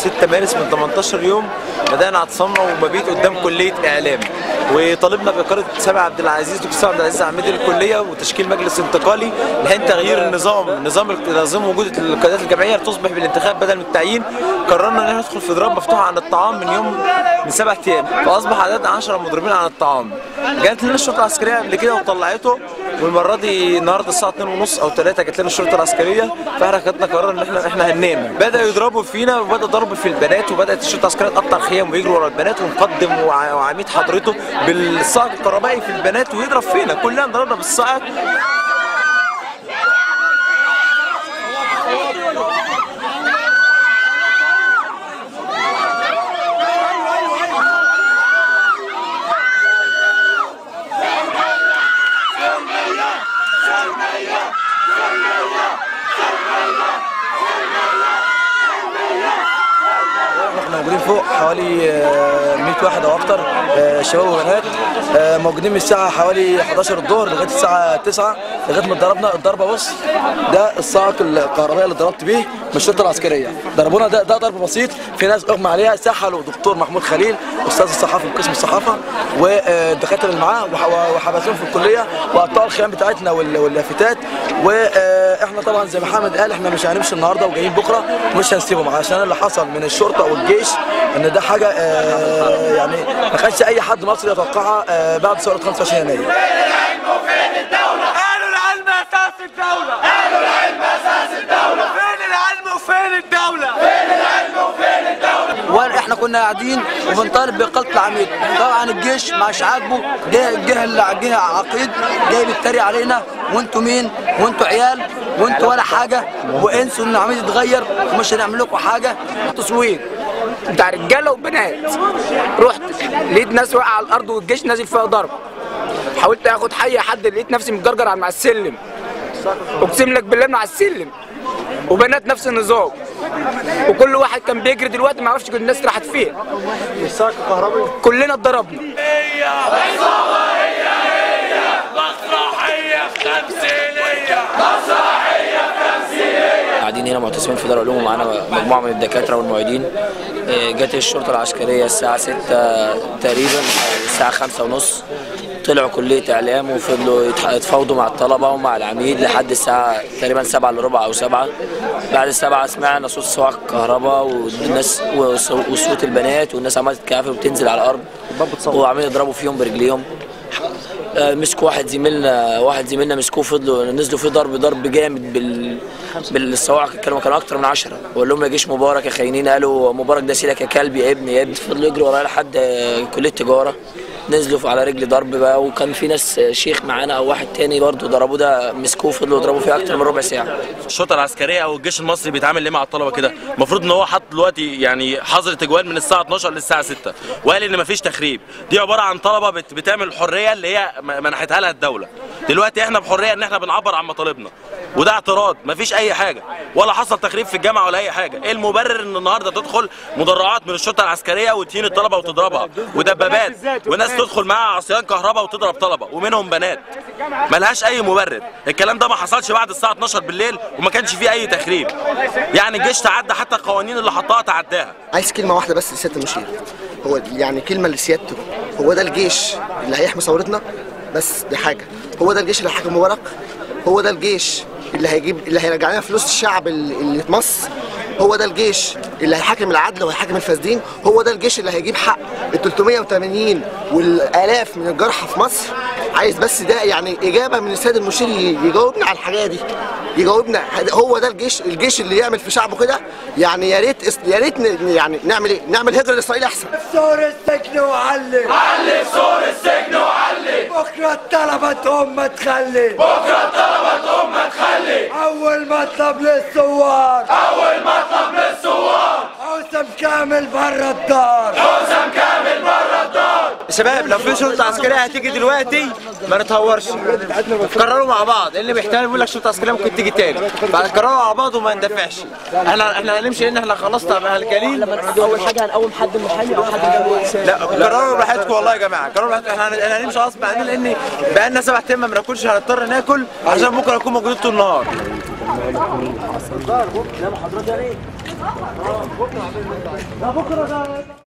6 مارس من 18 يوم بدأنا اعتصامنا ومبيت قدام كلية إعلام، وطالبنا بإقالة سامي عبد العزيز دكتور سامي عبد العزيز عميد الكلية وتشكيل مجلس انتقالي لحين تغيير نظام وجود القيادات الجمعية لتصبح بالانتخاب بدل من التعيين. قررنا ان احنا ندخل في ضراب مفتوح عن الطعام من 7 ايام، فاصبح عددنا 10 مضربين عن الطعام. جات لنا الشرطة العسكرية قبل كده وطلعته، والمرة دي النهارده الساعة 2:30 أو 3 جات لنا الشرطة العسكرية، فاحنا خدنا قرار ان احنا هننام. بدأوا يضربوا فينا وبدأ ضرب في البنات، وبدأت الشرطة العسكرية تقطع خيام ويجروا ورا البنات، ونقدم وعميد حضرته بالصاعق الكهربائي في البنات ويضرب فينا، كلنا ضربنا بالصاعق. احنا موجودين فوق حوالي 100 واحد او اكتر، شباب وبنات، موجودين من الساعه حوالي 11 الظهر لغايه الساعه 9 لغايه ما اتضربنا الضربه. بص ده الصاعق الكهربائي اللي ضربت بيه من الشرطه العسكريه، ضربونا ده ضرب بسيط، في ناس اغمى عليها، سحلوا دكتور محمود خليل استاذ الصحافه في قسم الصحافه والدكاتره اللي معاه وحبسوهم في الكليه وقطعوا الخيام بتاعتنا واللافتات. واحنا طبعا زي ما محمد قال احنا مش هنمشي النهارده وجايين بكره ومش هنسيبهم، عشان اللي حصل من الشرطه والجيش ان ده حاجه يعني ما كانش اي حد مصري يتوقعها بعد ثوره 25 يناير. فين العلم وفين الدولة؟ قالوا العلم أساس الدولة. قالوا العلم أساس الدولة. فين العلم وفين الدولة؟ فين العلم وفين الدولة؟ واحنا كنا قاعدين وبنطالب بإقالة العميد، طبعا الجيش مش عاجبه، جه عقيد جاي بيتريق علينا، وانتوا مين؟ وانتوا عيال وانتوا ولا حاجه، وانسوا ان العميد يتغير ومش هنعمل لكم حاجه. تصوير بتاع رجاله وبنات، رحت لقيت ناس واقعه على الارض والجيش نازل فيها ضرب، حاولت اخد حي حد لقيت نفسي متجرجر على السلم، اقسم لك بالله على السلم، وبنات نفس النظام، وكل واحد كان بيجري دلوقتي ما اعرفش الناس راحت فين. الصاعق الكهربائي كلنا اتضربنا. هي عصابة، هي مسرحية في تمثيلية، مسرحية في تمثيلية. قاعدين هنا معتصمين في دار العلوم ومعانا مجموعه من الدكاتره والمعيدين. جت الشرطه العسكريه الساعه 6 تقريبا او الساعه 5:30، طلعوا كليه اعلام وفضلوا يتفاوضوا مع الطلبه ومع العميد لحد الساعه تقريبا 7:15 او 7. بعد 7 سمعنا صوت صواعق كهرباء والناس وصوت البنات والناس عماله تتكعبل وبتنزل على الارض وعمالين يضربوا فيهم برجليهم. مسكوا واحد زميلنا مسكوه، فضلوا نزلوا فيه ضرب جامد بالصواعق، كانوا اكتر من 10. وقال لهم يا جيش مبارك يا خاينين، قالوا مبارك ده سيلك يا كلب يا ابني. فضلوا يجروا ورايا لحد كليه تجاره، نزلوا على رجل ضرب بقى، وكان في ناس شيخ معانا او واحد تاني برضه ضربوه، ده مسكوه فضلوا يضربوا فيه اكتر من ربع ساعه. الشرطه العسكريه او الجيش المصري بيتعامل ليه مع الطلبه كده؟ المفروض ان هو حط دلوقتي يعني حظر تجوال من الساعه 12 للساعه 6، وقال ان مفيش تخريب. دي عباره عن طلبه بتعمل الحريه اللي هي منحتها لها الدوله. دلوقتي احنا بحريه ان احنا بنعبر عن مطالبنا، وده اعتراض، مفيش اي حاجه ولا حصل تخريب في الجامعه ولا اي حاجه. ايه المبرر ان النهارده تدخل مدرعات من الشرطه العسكريه وتهين الطلبه وتضربها، ودبابات وناس تدخل معاها عصيان كهرباء وتضرب طلبه ومنهم بنات؟ ملهاش اي مبرر. الكلام ده ما حصلش بعد الساعه 12 بالليل وما كانش فيه اي تخريب. يعني الجيش تعدى حتى القوانين اللي حطها تعداها. عايز كلمه واحده بس لسياده المشير، هو يعني كلمه لسيادته، هو ده الجيش اللي هيحمي ثورتنا؟ بس دي حاجه، هو ده الجيش اللي هيحاكم مبارك؟ هو ده الجيش اللي هيرجع لنا فلوس الشعب اللي في مصر؟ هو ده الجيش اللي هيحاكم العدل وهيحاكم الفاسدين؟ هو ده الجيش اللي هيجيب حق ال 380 والالاف من الجرحى في مصر؟ عايز بس ده يعني اجابه من السيد المشير يجاوبنا على الحاجه دي، يجاوبنا. هو ده الجيش اللي يعمل في شعبه كده؟ يعني يا ريت يعني نعمل ايه؟ نعمل هجره لاسرائيل احسن. سور السجن وعلي، علي سور السجن وعلي، بكره الطلبه تقوم ما تخلي، بكره الطلبه تقوم ما تخلي. اول مطلب للثوار، اول مطلب للثوار، حسام كامل بره الدار، حسام كامل بره الدار. شباب لو في شرطه عسكريه هتيجي دلوقتي ما نتهورش، قرروا مع بعض. اللي بيحتمل بيقول لك شرطه عسكريه ممكن تيجي تاني، فقرروا مع بعض وما ندافعش. احنا هنمشي لان احنا خلصنا مع الكليل. اول حاجه هنقوم حد محامي او حد لا قرروا براحتكم والله يا جماعه، قرروا براحتكم. احنا هنمشي غصب عننا لان بقالنا 7 ايام ما بناكلش، هنضطر ناكل عشان بكره نكون موجودين طول النهار. بكره